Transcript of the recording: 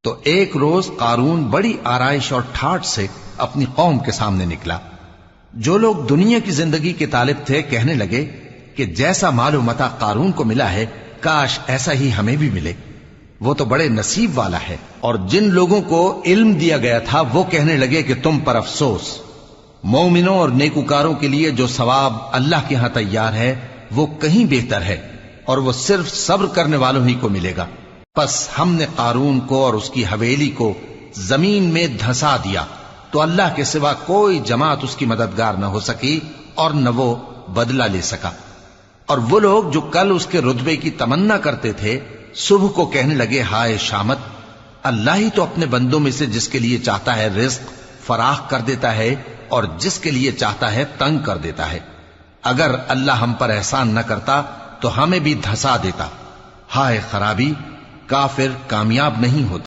तो एक रोज कारून बड़ी आराइश और ठाठ से अपनी कौम के सामने निकला। जो लोग दुनिया की जिंदगी के तालिब थे कहने लगे कि जैसा मालूम मता कारून को मिला है, काश ऐसा ही हमें भी मिले, वो तो बड़े नसीब वाला है। और जिन लोगों को इल्म दिया गया था वो कहने लगे कि तुम पर अफसोस, मोमिनों और नेकुकारों के लिए जो सवाब अल्लाह के यहां तैयार है वो कहीं बेहतर है और वो सिर्फ सब्र करने वालों ही को मिलेगा। बस हमने कारून को और उसकी हवेली को जमीन में धंसा दिया तो अल्लाह के सिवा कोई जमात उसकी मददगार न हो सकी और न वो बदला ले सका। और वो लोग जो कल उसके रुतबे की तमन्ना करते थे, सुबह को कहने लगे, हाय शामत, अल्लाह ही तो अपने बंदों में से जिसके लिए चाहता है रिज्क फराख कर देता है और जिसके लिए चाहता है तंग कर देता है। अगर अल्लाह हम पर एहसान न करता तो हमें भी धंसा देता। हाय खराबी, काफिर कामयाब नहीं होता।